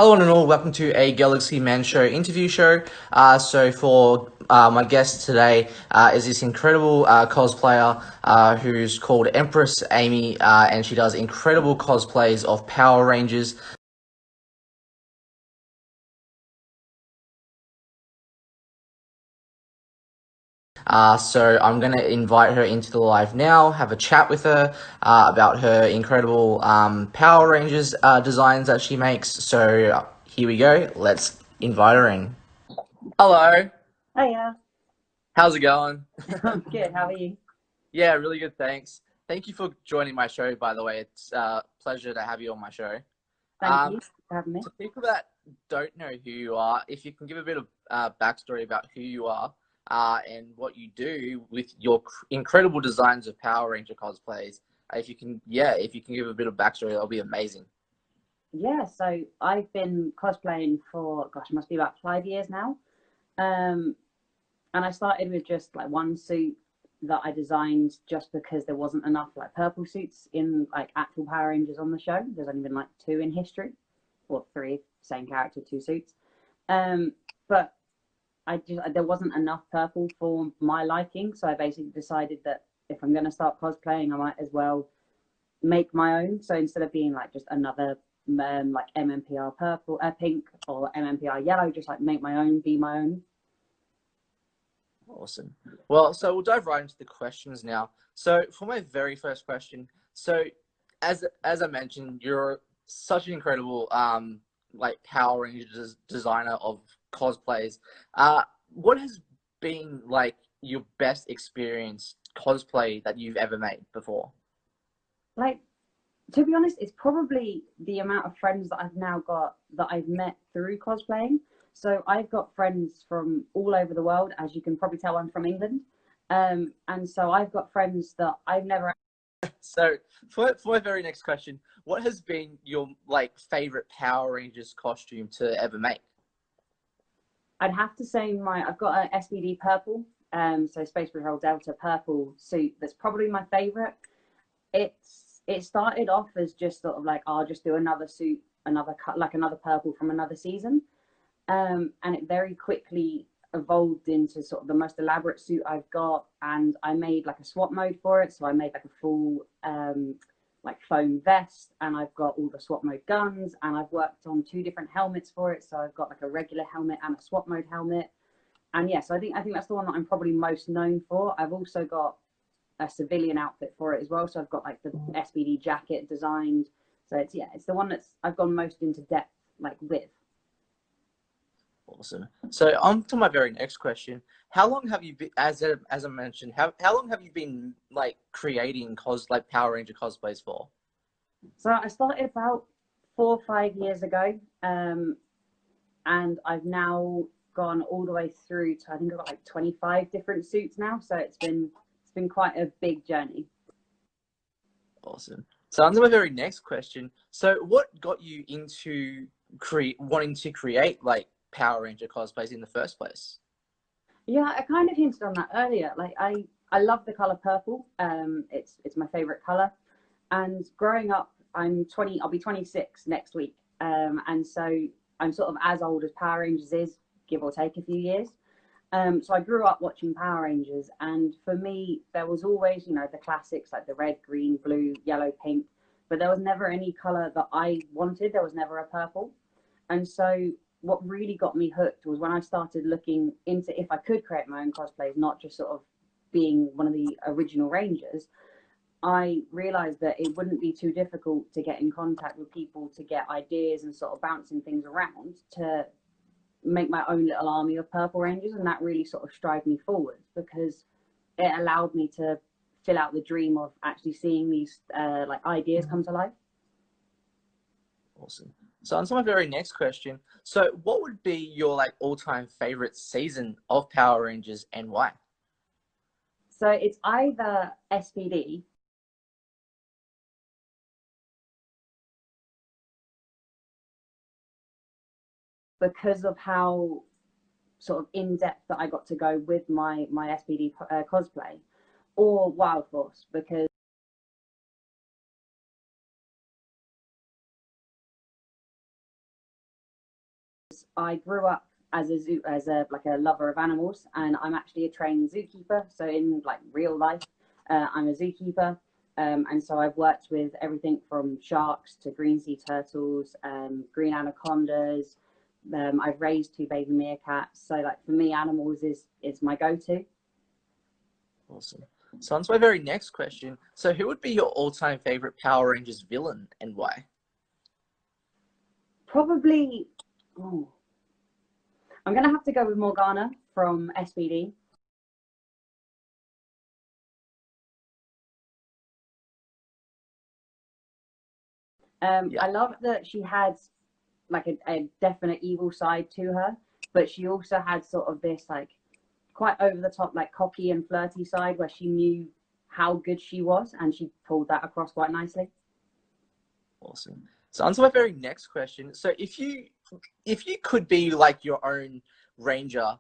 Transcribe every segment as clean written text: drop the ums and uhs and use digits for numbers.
Hello and all, welcome to a Galaxy Man Show interview show. So for my guest today is this incredible cosplayer who's called Empress Amy, and she does incredible cosplays of Power Rangers. So I'm going to invite her into the live now, have a chat with her about her incredible Power Rangers designs that she makes. So here we go. Let's invite her in. Hello, Hiya, how's it going? I'm good. How are you? Yeah, really good. Thanks. Thank you for joining my show, by the way. It's a pleasure to have you on my show. Thank Um, you for having me. to people that don't know who you are, if you can give a bit of backstory about who you are and what you do with your incredible designs of Power Ranger cosplays, if you can give a bit of backstory, that'll be amazing. Yeah, so I've been cosplaying for, gosh, must be about 5 years now. Um, and I started with just like one suit that I designed just because there wasn't enough like purple suits in like actual Power Rangers on the show. There's only been like two in history, or three, same character, two suits. But there wasn't enough purple for my liking, so I basically decided that if I'm going to start cosplaying, I might as well make my own. So instead of being like just another like MMPR purple, pink, or MMPR yellow, just like make my own, be my own. Awesome. Well, so we'll dive right into the questions now. So for my very first question, so as I mentioned, you're such an incredible like Power Rangers designer of cosplays. What has been like your best experience cosplay that you've ever made before? Like, to be honest, it's probably the amount of friends that I've now got that I've met through cosplaying. So I've got friends from all over the world. As you can probably tell, I'm from England. And so I've got friends that I've never. So for my very next question, what has been your like favorite Power Rangers costume to ever make? I'd have to say I've got an SPD purple, so Space Patrol Delta purple suit. That's probably my favorite. It started off as just sort of like, I'll just do another suit, another cut, like another purple from another season. And it very quickly evolved into sort of the most elaborate suit I've got. And I made like a swap mode for it. So I made like a full like foam vest, and I've got all the swap mode guns, and I've worked on two different helmets for it. So I've got like a regular helmet and a swap mode helmet. And yes, yeah, so I think that's the one that I'm probably most known for. I've also got a civilian outfit for it as well. So I've got like the SPD jacket designed. So it's the one that's I've gone most into depth like with. Awesome. So on to my very next question. How long have you been, as I mentioned, how long have you been like creating like Power Ranger cosplays for? So I started about 4 or 5 years ago, and I've now gone all the way through to, I think I've got like 25 different suits now. So it's been quite a big journey. Awesome. So on to my very next question. So what got you into wanting to create like Power Ranger cosplays in the first place? Yeah, I kind of hinted on that earlier. Like I love the color purple. It's my favorite color. And growing up, I'm 20. I'll be 26 next week. And so I'm sort of as old as Power Rangers is, give or take a few years. So I grew up watching Power Rangers, and for me, there was always, the classics like the red, green, blue, yellow, pink, but there was never any color that I wanted. There was never a purple. And so what really got me hooked was when I started looking into if I could create my own cosplays, not just sort of being one of the original Rangers. I realized that it wouldn't be too difficult to get in contact with people to get ideas and sort of bouncing things around to make my own little army of Purple Rangers. And that really sort of strived me forward because it allowed me to fill out the dream of actually seeing these like ideas come to life. Awesome. So on to my very next question. So what would be your like all-time favorite season of Power Rangers and why? So it's either SPD because of how sort of in depth that I got to go with my SPD cosplay, or Wild Force because I grew up as a like a lover of animals, and I'm actually a trained zookeeper. So in like real life, I'm a zookeeper. And so I've worked with everything from sharks to green sea turtles, green anacondas. I've raised 2 baby meerkats. So like for me, animals is my go-to. Awesome. So on to my very next question. So who would be your all-time favorite Power Rangers villain and why? Probably, oh, I'm gonna have to go with Morgana from SPD. Yeah. I love that she had like a definite evil side to her, but she also had sort of this like quite over the top, like cocky and flirty side where she knew how good she was, and she pulled that across quite nicely. Awesome. So on to my very next question. So if you could be like your own ranger,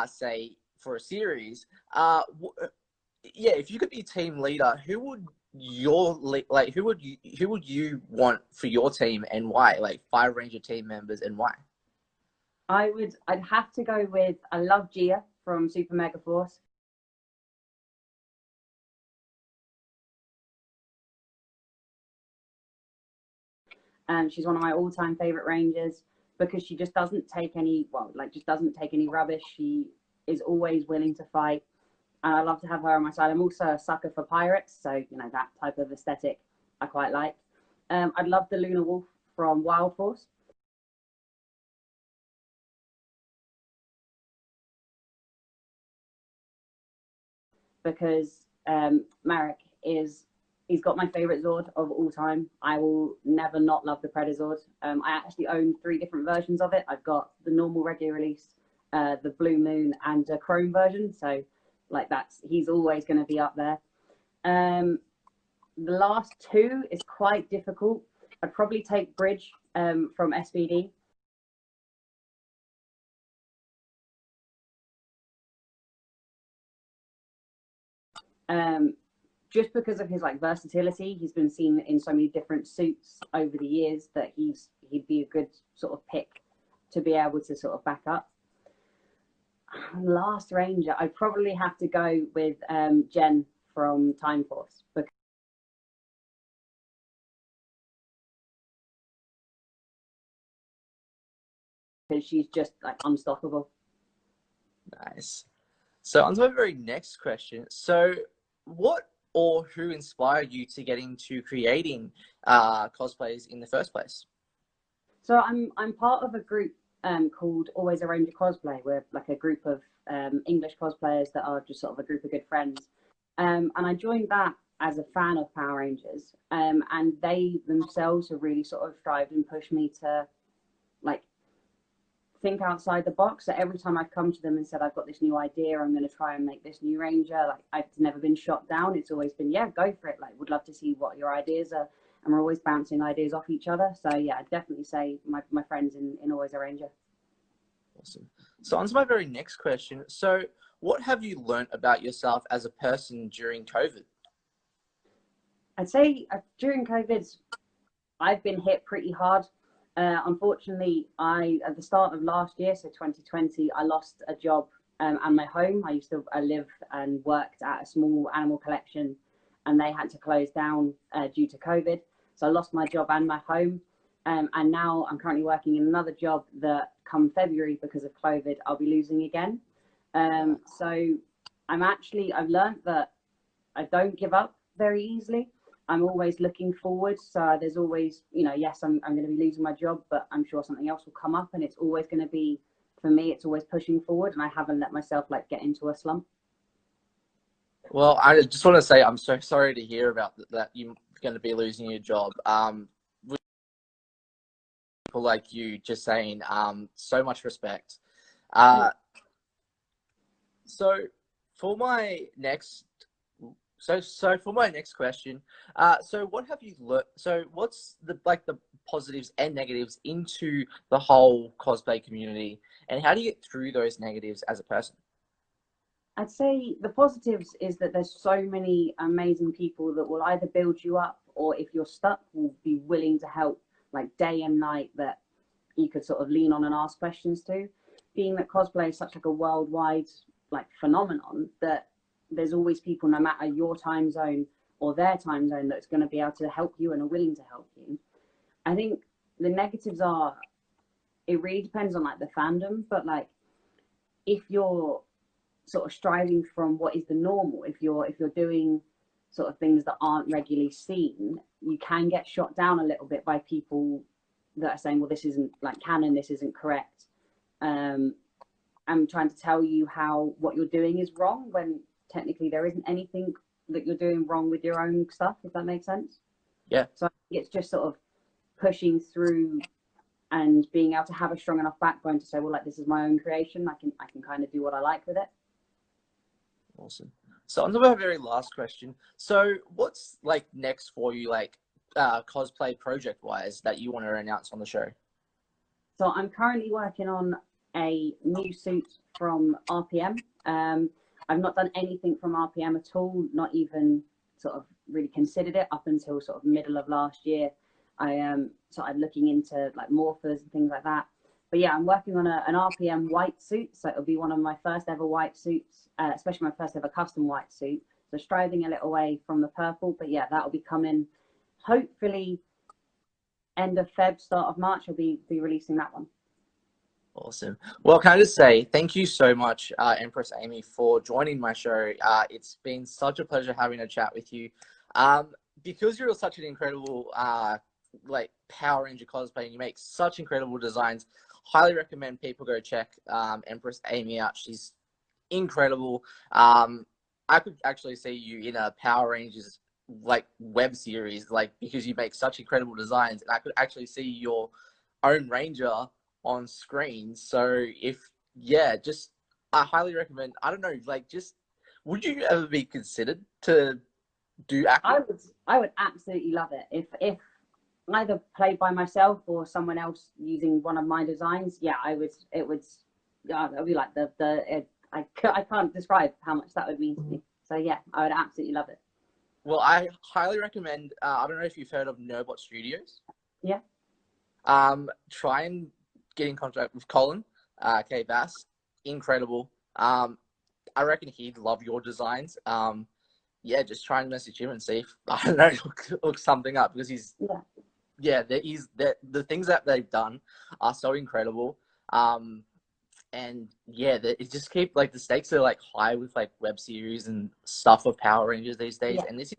say for a series, yeah, if you could be team leader, who would like who would you want for your team and why? Like 5 Ranger team members and why? I'd have to go with, I love Gia from Super Mega Force. She's one of my all-time favorite rangers because she just doesn't take any, well, like just doesn't take any rubbish. She is always willing to fight, and I love to have her on my side. I'm also a sucker for pirates, so you know that type of aesthetic I quite like. I'd love the Lunar Wolf from Wild Force because Marek is, he's got my favorite Zord of all time. I will never not love the Predazord. I actually own 3 different versions of it. I've got the normal regular release, the Blue Moon, and a Chrome version. So like he's always going to be up there. The last 2 is quite difficult. I'd probably take Bridge from SPD. Um, just because of his like versatility, he's been seen in so many different suits over the years that he'd be a good sort of pick to be able to sort of back up. Last Ranger, I'd probably have to go with Jen from Time Force because she's just like unstoppable. Nice. So on to my very next question. So what or who inspired you to get into creating cosplays in the first place? So I'm part of a group called Always a Ranger Cosplay. We're like a group of English cosplayers that are just sort of a group of good friends. And I joined that as a fan of Power Rangers. And they themselves have really sort of strived and pushed me to like think outside the box. So every time I've come to them and said, I've got this new idea, I'm going to try and make this new Ranger, like I've never been shot down. It's always been, yeah, go for it. Like, would love to see what your ideas are. And we're always bouncing ideas off each other. So yeah, I'd definitely say my friends in Always a Ranger. Awesome. So on to my very next question. So what have you learned about yourself as a person during COVID? I'd say during COVID, I've been hit pretty hard. Unfortunately, at the start of last year, so 2020, I lost a job and my home. I lived and worked at a small animal collection, and they had to close down due to COVID. So I lost my job and my home. And now I'm currently working in another job that come February because of COVID, I'll be losing again. So I've learned that I don't give up very easily. I'm always looking forward. So there's always, yes, I'm going to be losing my job, but I'm sure something else will come up, and it's always going to be, for me, it's always pushing forward, and I haven't let myself like get into a slump. Well, I just want to say I'm so sorry to hear about that you're going to be losing your job. With people like you just saying, so much respect. Uh, so for my next so for my next question, so what have you learned? So what's the positives and negatives into the whole cosplay community, and how do you get through those negatives as a person? I'd say the positives is that there's so many amazing people that will either build you up, or if you're stuck, will be willing to help like day and night. That you could sort of lean on and ask questions to. Being that cosplay is such like a worldwide like phenomenon, that there's always people, no matter your time zone or their time zone, that's going to be able to help you and are willing to help you. I think the negatives are, it really depends on like the fandom, but like if you're sort of striving from what is the normal, if you're doing sort of things that aren't regularly seen, you can get shot down a little bit by people that are saying, well, this isn't like canon, this isn't correct. I'm trying to tell you how what you're doing is wrong, when technically there isn't anything that you're doing wrong with your own stuff, if that makes sense. Yeah. So I think it's just sort of pushing through and being able to have a strong enough backbone to say, well, like, this is my own creation. I can kind of do what I like with it. Awesome. So on to our very last question. So what's like next for you, like cosplay project wise, that you want to announce on the show? So I'm currently working on a new suit from RPM. I've not done anything from RPM at all, not even sort of really considered it up until sort of middle of last year. I started looking into like morphers and things like that. But yeah, I'm working on an RPM white suit. So it'll be one of my first ever white suits, especially my first ever custom white suit. So striving a little away from the purple, but yeah, that'll be coming hopefully end of Feb, start of March. I'll be releasing that one. Awesome. Well, can I just say thank you so much, Empress Amy, for joining my show. It's been such a pleasure having a chat with you. Because you're such an incredible like Power Ranger cosplay, and you make such incredible designs, highly recommend people go check Empress Amy out. She's incredible. I could actually see you in a Power Rangers like web series, like, because you make such incredible designs, and I could actually see your own Ranger on screen. So just I highly recommend. I don't know, like, just would you ever be considered to do acting? I would absolutely love it if either played by myself or someone else using one of my designs. Yeah, it would be like I can't describe how much that would mean to me. So yeah, I would absolutely love it. Well, I highly recommend. I don't know if you've heard of Nobot Studios. Yeah. Try and get in contact with Colin K. Bass. Incredible. I reckon he'd love your designs. Just try and message him and see if, I don't know, look something up, because the things that they've done are so incredible. And yeah, it just keep like the stakes are like high with like web series and stuff of Power Rangers these days. Yeah. And this is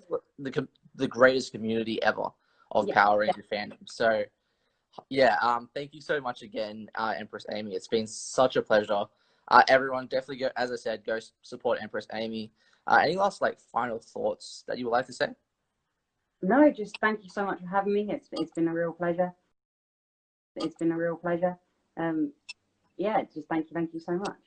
the greatest community ever of Power Ranger fandom. So thank you so much again, Empress Amy. It's been such a pleasure. Everyone definitely go, as I said, go support Empress Amy. Any last like final thoughts that you would like to say? No, just thank you so much for having me. It's been a real pleasure. It's been a real pleasure. Just thank you so much.